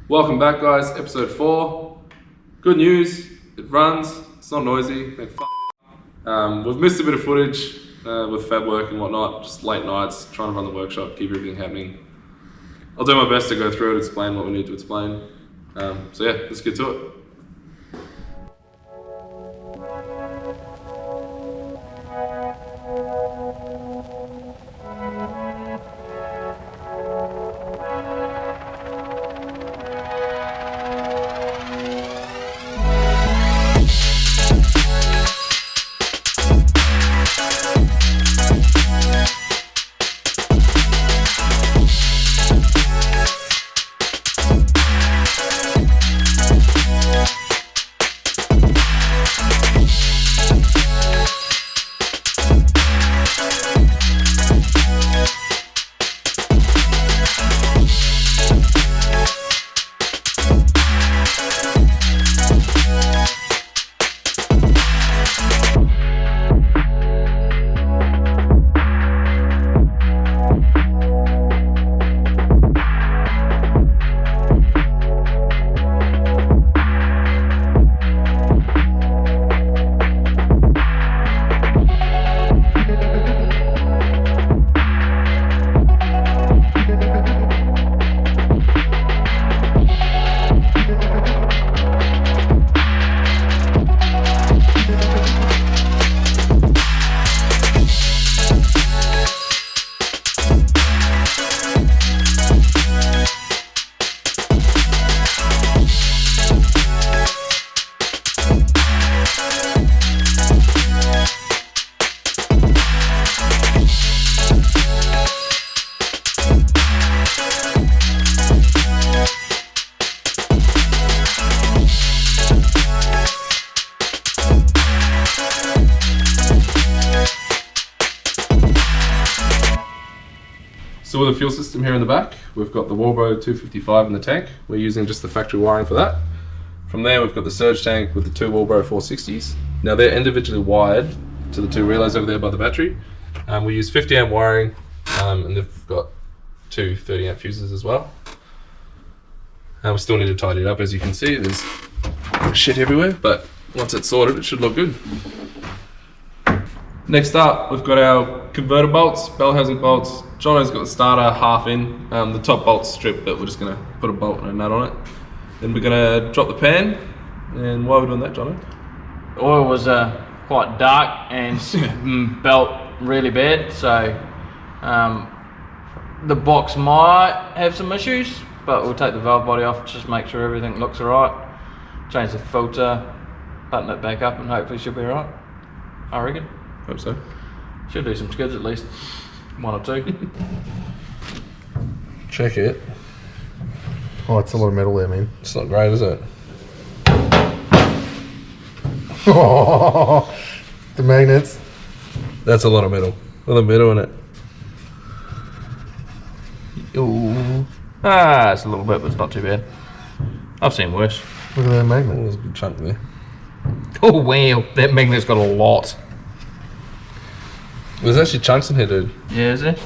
Welcome back, guys. Episode 4. Good news. It runs. It's not noisy. We've missed a bit of footage with Phat work and whatnot. Just late nights, trying to run the workshop, keep everything happening. I'll do my best to go through it, explain what we need to explain. So yeah, let's get to it. So with the fuel system here in the back, we've got the Walbro 255 in the tank. We're using just the factory wiring for that. From there, we've got the surge tank with the two Walbro 460s. Now they're individually wired to the two relays over there by the battery. We use 50 amp wiring, and they've got two 30 amp fuses as well. We still need to tidy it up. As you can see, there's shit everywhere, but once it's sorted, it should look good. Next up, we've got our converter bolts, bell housing bolts. Jono's got the starter half in, the top bolt's stripped, but we're just going to put a bolt and a nut on it. Then we're going to drop the pan, and why are we doing that, Jono? The oil was quite dark and belt really bad, so the box might have some issues, but we'll take the valve body off, just make sure everything looks alright, change the filter, button it back up, and hopefully she'll be alright, I reckon. Hope so. Should do some skids at least, one or two. Check it. Oh, it's a lot of metal there, man. It's not great, is it? Oh, the magnets. That's a lot of metal. With a metal in it. Ooh. Ah, it's a little bit, but it's not too bad. I've seen worse. Look at that Oh, magnet. there's a good chunk there. Oh wow, that magnet's got a lot. There's actually chunks in here, dude. Yeah, is it?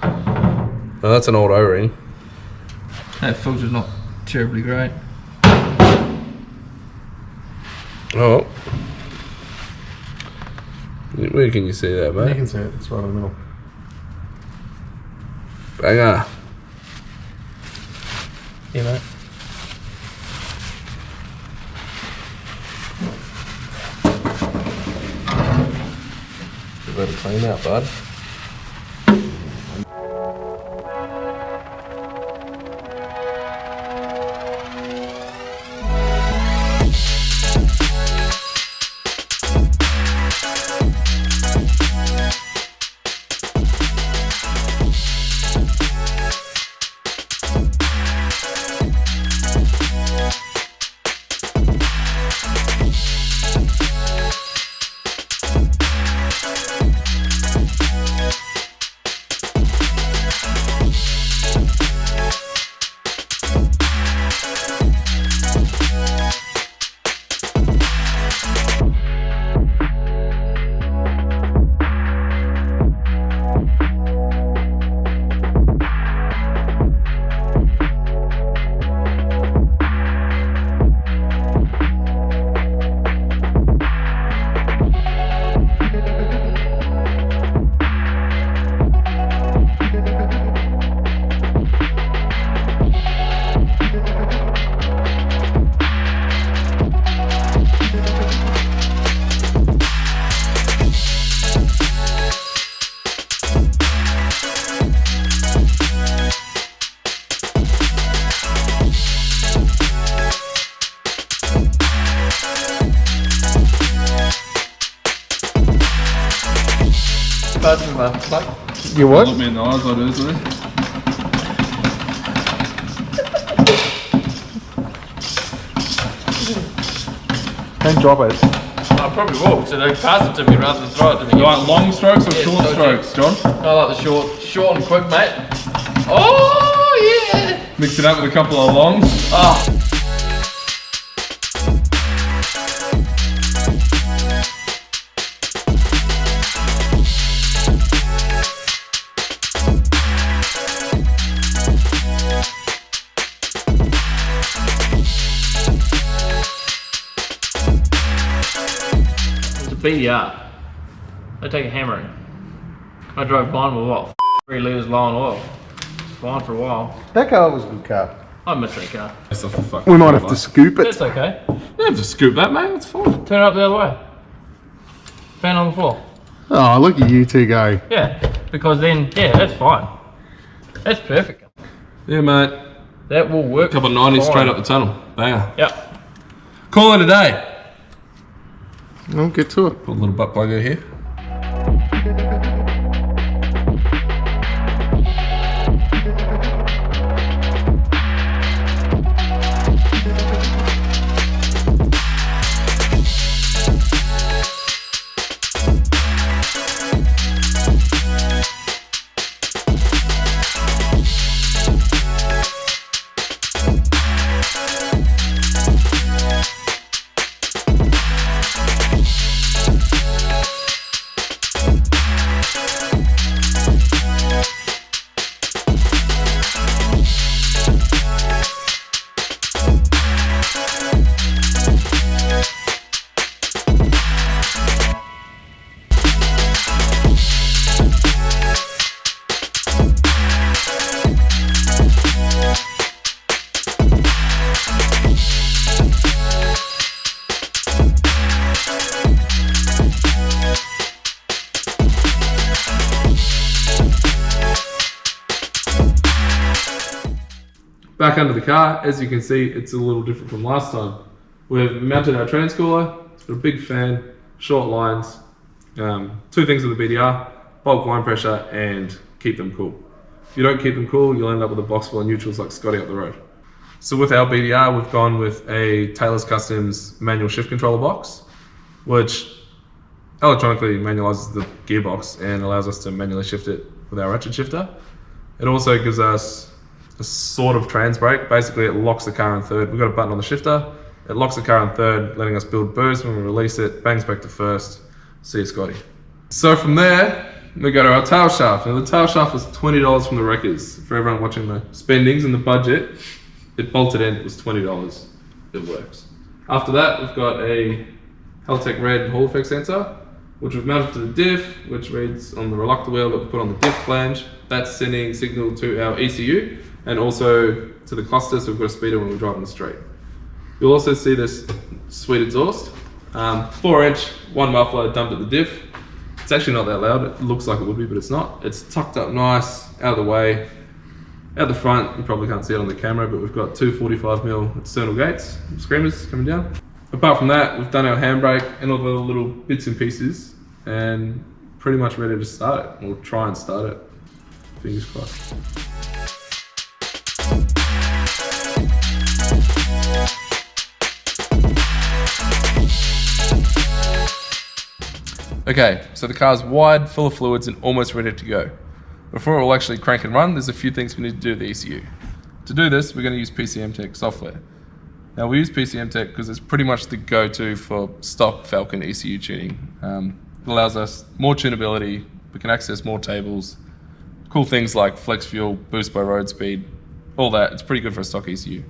Oh, that's an old O-ring. That filter's not terribly great. Oh. Where can you see that, You mate? can see it. It's right in the middle. Banger. Yeah, mate. Let it clean out, bud. touch me, man. Like, You what? Look me in the eyes like this, isn't it? Don't drop it. I probably will, so they pass it to me rather than throw it to me. You like long strokes or Yeah, short so strokes, John? I like the short and quick, mate. Oh, yeah! Mix it up with a couple of longs. Oh. BDR. They take a hammering. I drove mine with what? 3 litres low on oil. It's fine for a while. That car was a good car. I miss that car. That's off the fucking We might have to scoop it. That's okay. You don't have to scoop that, mate. It's fine. Turn it up the other way. Fan on the floor. Oh, look at you two go. Yeah, because then, yeah, that's fine. That's perfect. Yeah, mate. That will work. Couple of 90s fine. straight up the tunnel. Banger. Yep. Call it a day. I'll get to it. Put a little butt plug over here. Back under the car, as you can see, it's a little different from last time. We've mounted our transcooler. It's got a big fan, short lines, 2 things with the BDR, bulk line pressure, and keep them cool. If you don't keep them cool, you'll end up with a box full of neutrals like Scotty up the road. So with our BDR, we've gone with a Taylor's Customs manual shift controller box, which electronically manualizes the gearbox and allows us to manually shift it with our ratchet shifter. It also gives us a sort of trans brake. Basically, it locks the car in third. We've got a button on the shifter. It locks the car in third, letting us build burst. When we release it, bangs back to first. See you, Scotty. So from there, we go to our tail shaft. Now the tail shaft was $20 from the wreckers. For everyone watching the spendings and the budget, it bolted in, it was $20. It works. After that, we've got a Haltech Red Hall effect sensor, which we've mounted to the diff, which reads on the reluctor wheel that we put on the diff flange. That's sending signal to our ECU and also to the cluster, so we've got a speeder when we drive on the straight. You'll also see this sweet exhaust. 4-inch, 1 muffler dumped at the diff. It's actually not that loud. It looks like it would be, but it's not. It's tucked up nice, out of the way. Out the front, you probably can't see it on the camera, but we've got 2 45mm external gates, screamers coming down. Apart from that, we've done our handbrake and all the little bits and pieces and pretty much ready to start it. We'll try and start it. Fingers crossed. Okay, so the car's wide, full of fluids and almost ready to go. Before it will actually crank and run, there's a few things we need to do with the ECU. To do this, we're going to use PCMTec software. Now we use PCMTec because it's pretty much the go-to for stock Falcon ECU tuning. It allows us more tunability, we can access more tables, cool things like flex fuel, boost by road speed, all that. It's pretty good for a stock ECU.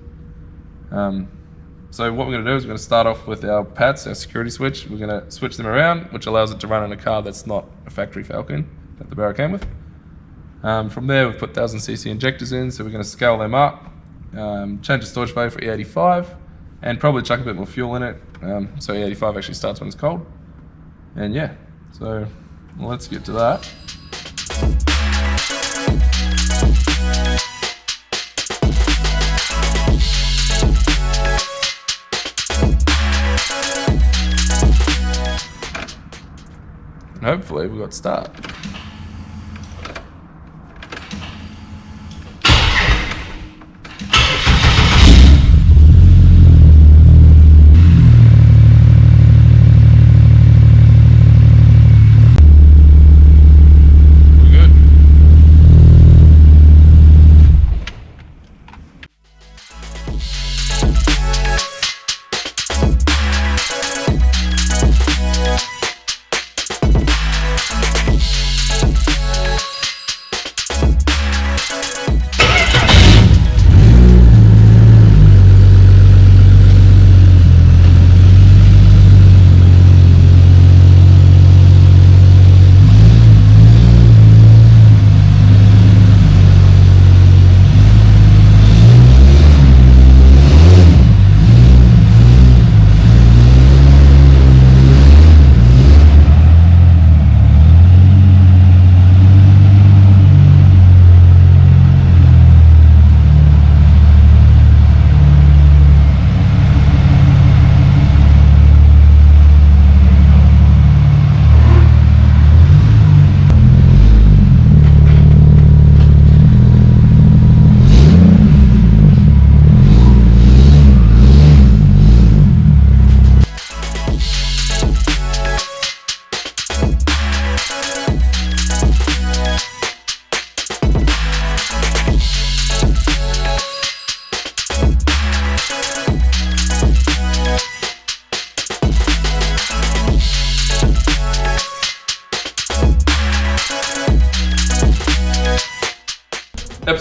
So what we're going to do is we're going to start off with our Phats, our security switch. We're going to switch them around, which allows it to run in a car that's not a factory Falcon that the Barra came with. From there, we've put 1000cc injectors in, so we're going to scale them up, change the storage value for E85, and probably chuck a bit more fuel in it, so E85 actually starts when it's cold. And yeah, so let's get to that. And hopefully we got start.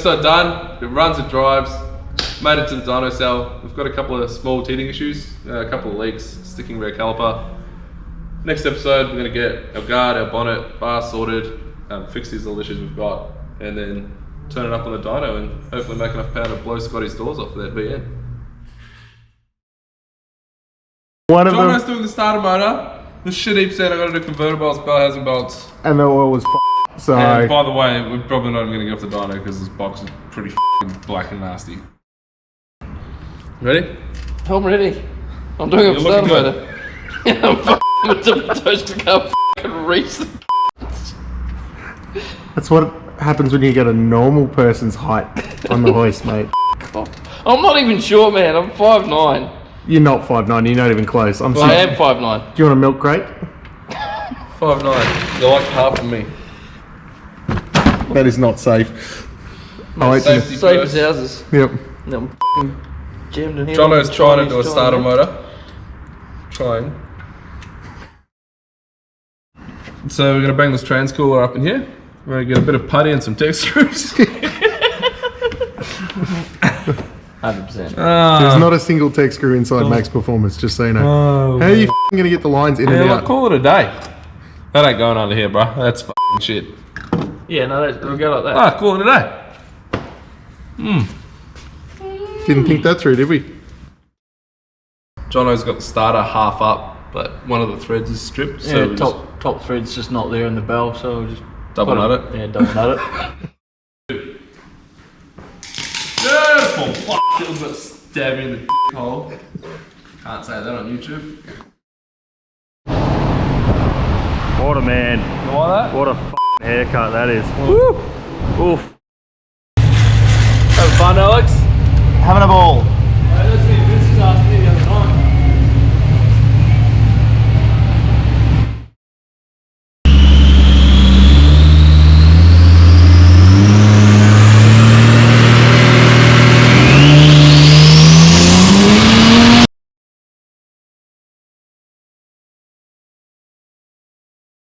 episode done. It runs, it drives. Made it to the dyno cell. We've got a couple of small teething issues, a couple of leaks, sticking rear caliper. Next episode, we're going to get our guard, our bonnet, bar sorted, fix these little issues we've got, and then turn it up on the dyno and hopefully make enough power to blow Scotty's doors off that VN. One of Jono's them, doing the starter motor. The shit heap said I got to do converter bolts, bell housing bolts. and the oil was so. And by the way, we're probably not even going to get off the dyno because this box is pretty black and nasty. Ready? I'm ready. I'm doing You're a starter looking motor. I'm fucking with the toaster can't fucking reach the. That's what happens when you get a normal person's height on the hoist, mate. I'm not even sure, man. I'm 5'9". You're not 5'9", you're not even close. I'm I sorry. am 5'9". Do you want a milk crate? 5'9". You're like half of me. That is not safe. Oh, wait, Safety Safe first. as houses. Yep. No, I'm fucking jammed in here. Jono's trying to do a Chinese starter Johnny. motor. Trying. So we're going to bang this transcooler up in here. We're going to get a bit of putty and some tech screws. 100%. There's not a single tech screw inside Maxx Performance, just so you know. How are you going to get the lines in and Yeah, out? call it a day. That ain't going under here, bro. That's fucking shit. Yeah, no, we'll go like that. Ah, call it a day. Didn't think that through, did we? Jono's got the starter half up, but one of the threads is stripped. So Yeah, we top thread's just not there in the bell, so we'll just Double put nut it? Yeah, double nut it. Beautiful. Fuck, it was about to stab me in the dick hole. Can't say that on YouTube. What a man. You like that? What a f***ing haircut that is. Woo! Oof. Have fun, Alex. Having a ball. Let's